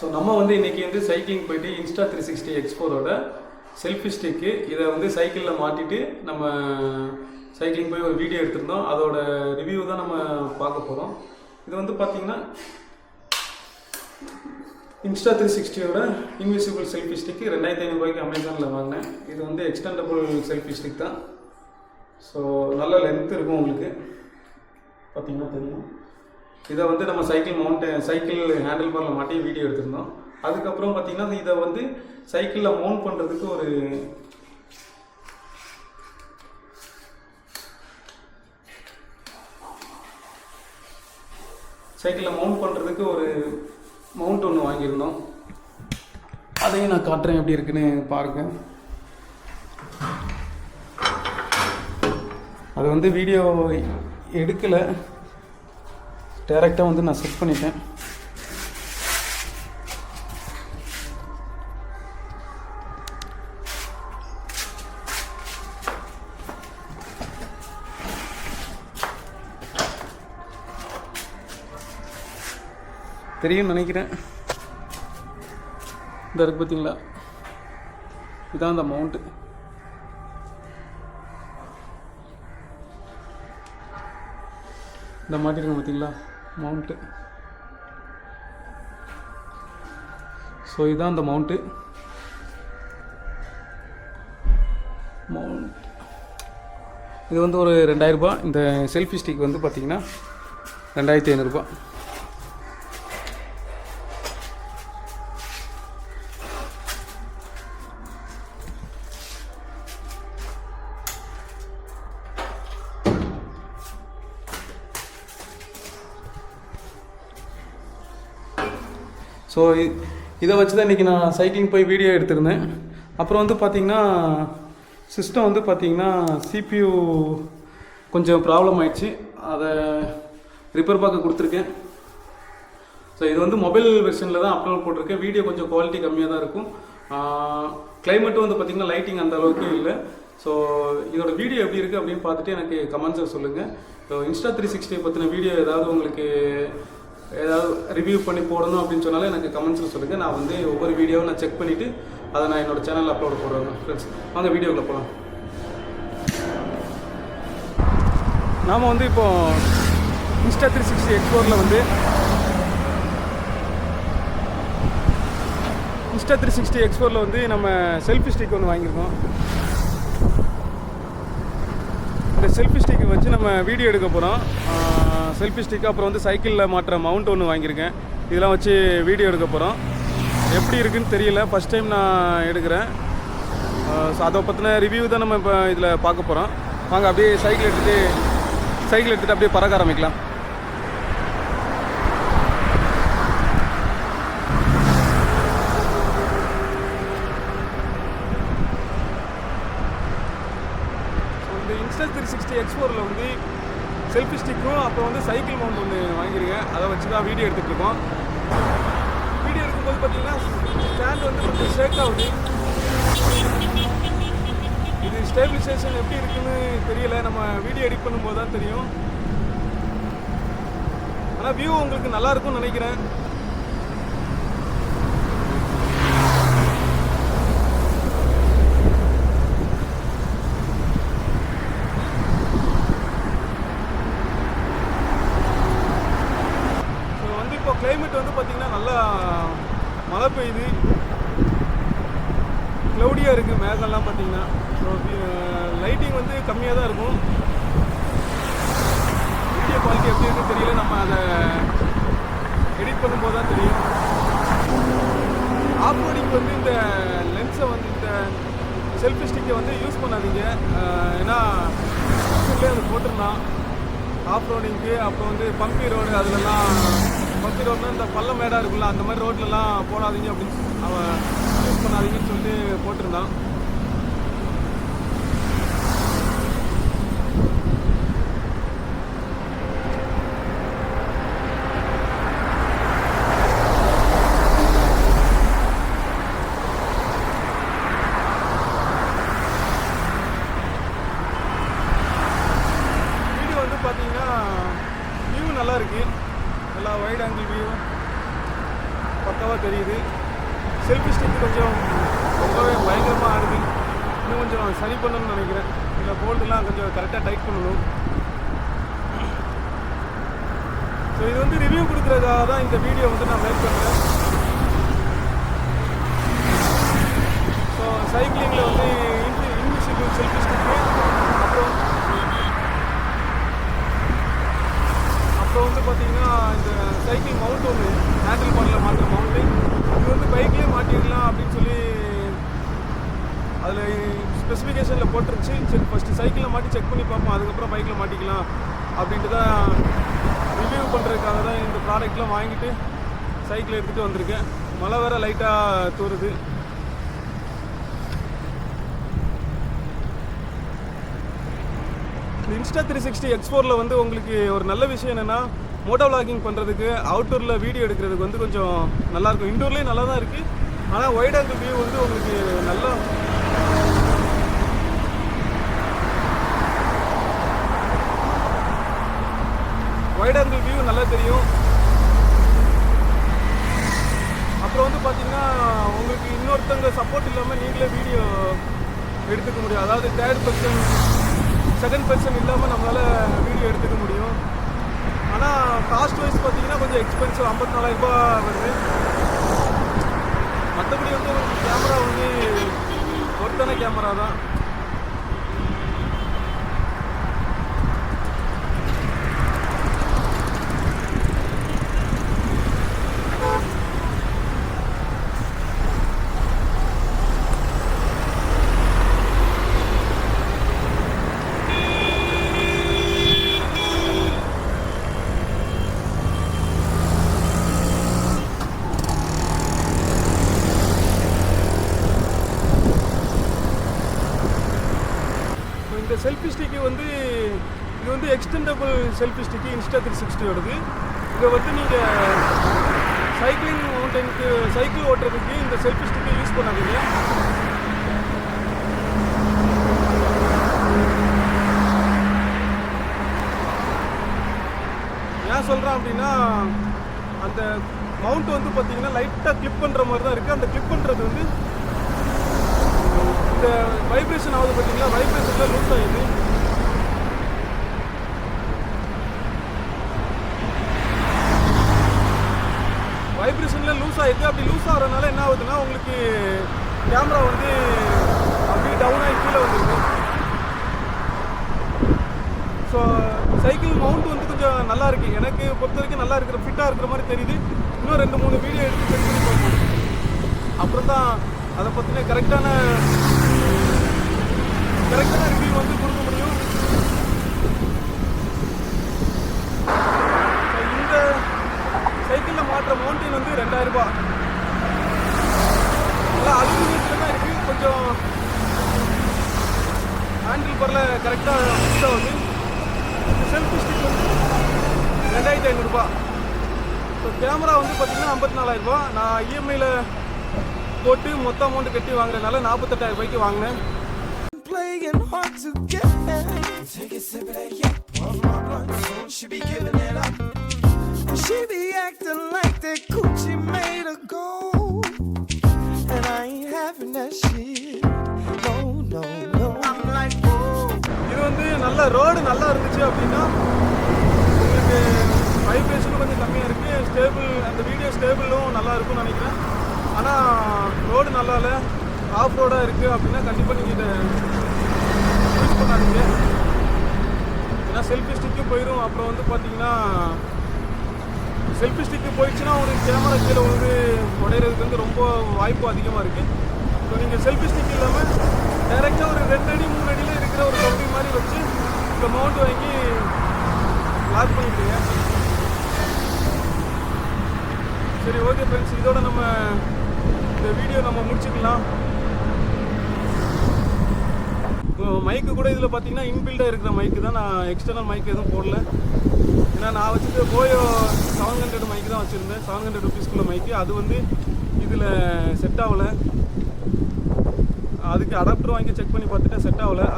So நம்ம வந்து இன்றைக்கி வந்து சைக்கிளிங் போயிட்டு Insta360 X4ஓட செல்ஃபி ஸ்டிக்கு இதை வந்து சைக்கிளில் மாட்டிட்டு நம்ம சைக்கிளிங் போய் ஒரு வீடியோ எடுத்திருந்தோம். அதோட ரிவ்யூ தான் நம்ம பார்க்க போகிறோம். இது வந்து பார்த்திங்கன்னா Insta360ஓட இன்விசிபிள் செல்ஃபி ஸ்டிக்கு 2500 ரூபாய்க்கு அமேசானில் வாங்கினேன். இது வந்து எக்ஸ்டெண்டபிள் செல்ஃபி ஸ்டிக் தான். ஸோ நல்ல லென்த் இருக்கும், உங்களுக்கு பார்த்திங்கன்னா தெரியும். இதை வந்து நம்ம சைக்கிள் ஹேண்டில் பாரில் மாட்டி வீடியோ எடுத்திருந்தோம். அதுக்கப்புறம் பார்த்திங்கன்னா இதை வந்து சைக்கிளில் மவுண்ட் பண்ணுறதுக்கு ஒரு மவுண்ட் ஒன்று வாங்கியிருந்தோம். அதையும் நான் காட்டுறேன் எப்படி இருக்குன்னு பாருங்க. அது வந்து வீடியோ எடுக்கலை, டைரெக்டாக வந்து நான் செட் பண்ணிட்டேன். தெரியும் நினைக்கிறேன். இந்த இருக்கு பார்த்தீங்களா, இதான் அந்த மவுண்ட்டு. இந்த மாதிரி இருக்கு பார்த்தீங்களா மவுண்ட்டு. ஸோ இதுதான் அந்த மவுண்ட்டு. இது வந்து ஒரு 2000 ரூபாய். இந்த செல்ஃபி ஸ்டிக் வந்து பார்த்திங்கன்னா 2500 ரூபாய். ஸோ இதை வச்சு தான் இன்றைக்கி நான் சைக்கிளிங் போய் வீடியோ எடுத்திருந்தேன். அப்புறம் வந்து பார்த்திங்கன்னா சிஸ்டம் வந்து பார்த்திங்கன்னா CPU கொஞ்சம் ப்ராப்ளம் ஆயிடுச்சு. அதை ரிப்பேர் பார்க்க கொடுத்துருக்கேன். ஸோ இது வந்து மொபைல் வெர்ஷனில் தான் அப்லோட் போட்டிருக்கேன். வீடியோ கொஞ்சம் குவாலிட்டி கம்மியாக தான் இருக்கும். கிளைமேட்டும் வந்து பார்த்திங்கன்னா லைட்டிங் அந்த அளவுக்கு இல்லை. ஸோ இதோட வீடியோ எப்படி இருக்குது அப்படின்னு பார்த்துட்டு எனக்கு கமெண்ட்ஸில் சொல்லுங்கள். ஸோ Insta360 பற்றின வீடியோ உங்களுக்கு ஏதாவது ரிவ்யூ பண்ணி போடணும் அப்படின்னு சொன்னாலும் எனக்கு கமெண்ட்ஸில் சொல்லுங்கள். நான் வந்து ஒவ்வொரு வீடியோவும் நான் செக் பண்ணிவிட்டு அதை நான் என்னோடய சேனலில் அப்லோட் போடுவேன். ஃப்ரெண்ட்ஸ், வாங்க வீடியோக்குள்ளே போகலாம். நாம் வந்து இப்போது Insta360 X4ல் வந்து Insta360 X4ல் வந்து நம்ம செல்ஃபி ஸ்டிக் ஒன்று வாங்கியிருக்கோம். இந்த செல்ஃபி ஸ்டிக்கை வச்சு நம்ம வீடியோ எடுக்க போகிறோம். செல்ஃபி ஸ்டிக் அப்புறம் வந்து சைக்கிளில் மாட்டுற மவுண்ட் ஒன்று வாங்கியிருக்கேன். இதெல்லாம் வச்சு வீடியோ எடுக்க போகிறோம். எப்படி இருக்குதுன்னு தெரியல, ஃபஸ்ட் டைம் நான் எடுக்கிறேன். ஸோ அதை பற்றின ரிவ்யூ தான் நம்ம இப்போ இதில் பார்க்க போகிறோம். வாங்க அப்படியே சைக்கிள் எடுத்துகிட்டு அப்படியே பறக்க ஆரம்பிக்கலாம். Insta360 X4ல் வந்து செல்ஃபி ஸ்டிக்கும் அப்புறம் வந்து சைக்கிள் மவுண்ட் ஒன்று வாங்கியிருக்கேன். அதை வச்சு தான் வீடியோ எடுத்துகிட்டு இருக்கோம். வீடியோ எடுக்கும்போது பார்த்தீங்கன்னா ஸ்டாண்ட் வந்து கொஞ்சம் ஷேக் ஆகுது. இது ஸ்டேபிலைசேஷன் எப்படி இருக்குன்னு தெரியல, நம்ம வீடியோ எடிட் பண்ணும்போது தான் தெரியும். ஆனால் வியூ உங்களுக்கு நல்லா இருக்கும்னு நினைக்கிறேன். கிளைமேட் வந்து பார்த்திங்கன்னா நல்லா மழை பெய்யுது, க்ளவுடியாக இருக்குது மேகம்லாம் பார்த்திங்கன்னா. ஸோ லைட்டிங் வந்து கம்மியாக தான் இருக்கும். வீடியோ குவாலிட்டி எப்படி இருக்குன்னு தெரியல, நம்ம அதை எடிட் பண்ணும்போது தான் தெரியும். ஆஃப்ரோடிங் வந்து இந்த லென்ஸை வந்து இந்த செல்ஃபி ஸ்டிக்கை வந்து யூஸ் பண்ணாதீங்க. ஏன்னா அது போட்டிருந்தான் ஆஃப்ரோடிங்க்கு. அப்புறம் வந்து பம்பி ரோடு, அதுலலாம் பம்பி ரோட்னா இந்த பள்ளம் மேடாக இருக்குல்ல, அந்த மாதிரி ரோட்லலாம் போடாதீங்க அப்படின்னு அவன் யூஸ் பண்ணாதீங்கன்னு சொல்லிட்டு போட்டிருந்தான். நல்லா இருக்குது. நல்லா வைட் ஆங்கிள் வியூ, பக்காவாக தெரியுது. செல்ஃபி ஸ்டிக் கொஞ்சம் ரொம்பவே பயங்கரமாக ஆடுது. இன்னும் கொஞ்சம் சரி பண்ணணும்னு நினைக்கிறேன். இந்த போல்டெலாம் கொஞ்சம் கரெக்டாக டைட் பண்ணணும். ஸோ இது வந்து ரிவ்யூ கொடுக்குறதுக்காக தான் இந்த வீடியோ வந்து நான் மேக் பண்ணுறேன். ஸோ சைக்கிளிங்கில் வந்து இன்விசிபிள் செல்ஃபி ஸ்டிக்கு, அப்புறம் வந்து பார்த்திங்கன்னா இந்த சைக்கிள் மவுண்ட் ஒன்று ஹேண்டில் பாரில் மாட்டுற மவுண்ட்டு, இது வந்து பைக்லேயே மாட்டிடலாம் அப்படின்னு சொல்லி அதில் ஸ்பெசிஃபிகேஷனில் போட்டுருச்சு. சரி ஃபஸ்ட்டு சைக்கிளில் மாட்டி செக் பண்ணி பார்ப்போம், அதுக்கப்புறம் பைக்கில் மாட்டிக்கலாம் அப்படின்ட்டு தான் ரிவ்யூ பண்ணுறதுக்காக தான் இந்த ப்ராடக்ட்லாம் வாங்கிட்டு சைக்கிள் எடுத்துகிட்டு வந்திருக்கேன். மழை வேறு லைட்டாக தூருது. இன்ஸ்டா 360 X4 வந்து உங்களுக்கு ஒரு நல்ல விஷயம் என்னென்னா, மோட்டோ விளாகிங் பண்ணுறதுக்கு அவுட்டோரில் வீடியோ எடுக்கிறதுக்கு வந்து கொஞ்சம் நல்லாயிருக்கும். இன்டோர்லேயும் நல்லா தான் இருக்குது, ஆனால் வைட் ஆங்கிள் வியூ வந்து உங்களுக்கு நல்லா நல்லா தெரியும். அப்புறம் வந்து பார்த்திங்கன்னா உங்களுக்கு இன்னொருத்தங்க சப்போர்ட் இல்லாமல் நீங்களே வீடியோ எடுத்துக்க முடியும். அதாவது தேர்ட் பர்சன் செகண்ட் பர்சன் இல்லாமல் நம்மளால் வீடியோ எடுத்துக்க முடியும். ஆனால் காஸ்ட் வைஸ் பார்த்திங்கன்னா கொஞ்சம் எக்ஸ்பென்சிவ், 54,000 ரூபா வருது. மற்றபடி வந்து உங்களுக்கு கேமரா வந்து ஒருத்தான கேமரா தான். இந்த செல்ஃபி ஸ்டிக்கு வந்து இது வந்து எக்ஸ்டெண்டபிள் செல்ஃபி ஸ்டிக்கு இன்ஸ்டா 360 இதை வந்து நீங்கள் சைக்கிளிங் மவுண்டனுக்கு சைக்கிள் ஓட்டுறதுக்கு இந்த செல்ஃபி ஸ்டிக்கை யூஸ் பண்ணாதீங்க. ஏன் சொல்கிறேன் அப்படின்னா, அந்த மவுண்ட் வந்து பார்த்தீங்கன்னா லைட்டாக கிளிப் பண்ணுற மாதிரி தான் இருக்குது. அந்த கிளிப் பண்ணுறது வந்து இந்த வைப்ரேஷன் ஆகுது பார்த்தீங்களா, வைப்ரேஷனில் லூஸ் ஆகிடுது. அப்படி லூஸ் ஆகிறதுனால என்ன ஆகுதுன்னா, உங்களுக்கு கேமரா வந்து அப்படியே டவுன் ஆகி கீழே வந்துடுது. ஸோ சைக்கிள் மவுண்ட் வந்து கொஞ்சம் நல்லா இருக்குது, எனக்கு பொறுத்த வரைக்கும் நல்லா இருக்கிற ஃபிட்டாக இருக்கிற மாதிரி தெரியுது. இன்னும் 2-3 வீடியோ எடுத்து செக் பண்ணி பார்ப்போம். அப்புறம் தான் அதை பற்றின கரெக்டான ரிவ்யூ வந்து கொடுக்க முடியும். இந்த சைக்கிளில் மாட்டுற மவுண்டின் வந்து 2000 ரூபா. நல்லா அலுமினியத்தில் தான் இருக்குது. கொஞ்சம் ஹேண்டில் பரில் கரெக்டாக ஃபிக்ஸ் ஆகுது. இந்த செல்ஃபி ஸ்டிக் வந்து 2500 ரூபா. ஸோ கேமரா வந்து பார்த்திங்கன்னா 54,000 ரூபா. நான் இஎம்ஐயில் போட்டு மொத்த அமௌண்ட் கட்டி வாங்குறதுனால 48,000 ரூபாய்க்கு வாங்கினேன். Playing hard to get. Take a sip of that yak, puff my blunt, soon she be giving it up. She be acting like that coochie made her go, and I ain't having that shit. No, no, no. I'm like, whoa. இது வந்து நல்ல road நல்லா இருந்துச்சு அப்படின்னா உங்களுக்கு வைப்ரேஷனும் கொஞ்சம் கம்மியாக இருக்குது. ஸ்டேபிள், அந்த வீடியோ ஸ்டேபிளும் நல்லா இருக்கும்னு நினைக்கிறேன். ஆனால் ரோடு நல்லா இல்லை, ஆஃப் ரோடாக இருக்குது அப்படின்னா கண்டிப்பாக நீங்கள் இதை யூஸ் பண்ணாதீங்க. ஏன்னா செல்ஃபி ஸ்டிக்கு போயிடும். அப்புறம் வந்து பார்த்தீங்கன்னா செல்ஃபி ஸ்டிக்கு போயிடுச்சுன்னா உங்களுக்கு கேமரா கீழே வந்து உடையிறதுக்கு வந்து ரொம்ப வாய்ப்பு அதிகமாக இருக்குது. ஸோ நீங்கள் செல்ஃபி ஸ்டிக் இல்லாமல் டைரெக்டாக ஒரு 2 அடி 3 அடியில் இருக்கிற ஒரு கம்பி மாதிரி வச்சு இந்த மவுண்ட் வாங்கி லாக் பண்ணிவிடுங்க. சரி, ஓகே ஃப்ரெண்ட்ஸ், இதோட நம்ம இந்த வீடியோ நம்ம முடிச்சுக்கலாம். மைக்கு கூட இதில் பார்த்தீங்கன்னா இன்பில்டாக இருக்கிற மைக்கு தான், நான் எக்ஸ்டர்னல் மைக் எதுவும் போடல. ஏன்னா நான் வச்சுட்டு போயோ 700 மைக்கு தான் வச்சுருந்தேன், 700 ருபீஸ்க்குள்ள மைக்கு. அது வந்து இதில் செட் ஆகலை. அதுக்கு அடாப்டர் வாங்கி செக் பண்ணி பார்த்துட்டு செட் ஆகலை.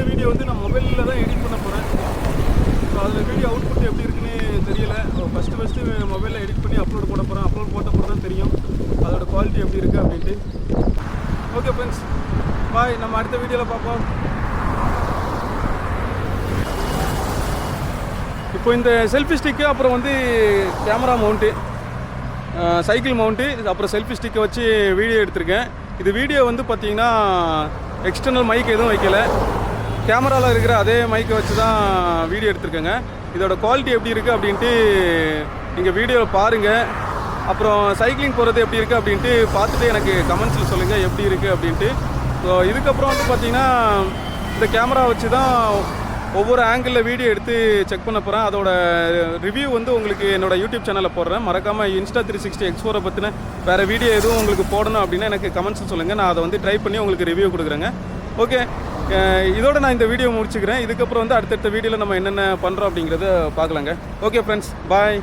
வீடியோ வந்து நான் மொபைலில் தான் எடிட் பண்ண போகிறேன். ஸோ அதில் வீடியோ அவுட்புட் எப்படி இருக்குன்னு தெரியல. ஃபஸ்ட்டு மொபைலில் எடிட் பண்ணி அப்லோட் போட போகிறேன். அப்லோட் போட்ட போது தான் தெரியும் அதோட குவாலிட்டி எப்படி இருக்குது அப்படின்ட்டு. ஓகே ஃப்ரெண்ட்ஸ், பாய். நம்ம அடுத்த வீடியோவில் பார்ப்போம். இப்போ இந்த செல்ஃபி ஸ்டிக்கு, அப்புறம் வந்து கேமரா மவுண்ட்டு, சைக்கிள் மவுண்ட்டு, அப்புறம் செல்ஃபி ஸ்டிக்கை வச்சு வீடியோ எடுத்திருக்கேன். இது வீடியோ வந்து பார்த்தீங்கன்னா எக்ஸ்டர்னல் மைக் எதுவும் வைக்கல, கேமராவில் இருக்கிற அதே மைக்கை வச்சு தான் வீடியோ எடுத்திருக்கேங்க. இதோட குவாலிட்டி எப்படி இருக்குது அப்படின்ட்டு நீங்கள் வீடியோவில் பாருங்கள். அப்புறம் சைக்கிளிங் போகிறது எப்படி இருக்குது அப்படின்ட்டு பார்த்துட்டு எனக்கு கமெண்ட்ஸில் சொல்லுங்கள் எப்படி இருக்குது அப்படின்ட்டு. ஸோ இதுக்கப்புறம் வந்து பார்த்தீங்கன்னா இந்த கேமரா வச்சு தான் ஒவ்வொரு ஆங்கிளில் வீடியோ எடுத்து செக் பண்ண போகிறேன். அதோட ரிவ்யூ வந்து உங்களுக்கு என்னோடய யூடியூப் சேனலில் போடுறேன். மறக்காமல் Insta360 X4 பற்றின வேறு வீடியோ எதுவும் உங்களுக்கு போடணும் அப்படின்னா எனக்கு கமெண்ட்ஸில் சொல்லுங்கள். நான் அதை வந்து ட்ரை பண்ணி உங்களுக்கு ரிவ்யூ கொடுக்குறேங்க. ஓகே, இதோட நான் இந்த வீடியோ முடிச்சுக்கிறேன். இதுக்கப்புறம் வந்து அடுத்தடுத்த வீடியோவில் நம்ம என்னென்ன பண்ணுறோம் அப்படிங்கிறத பார்க்கலாங்க. ஓகே ஃப்ரெண்ட்ஸ், பாய்.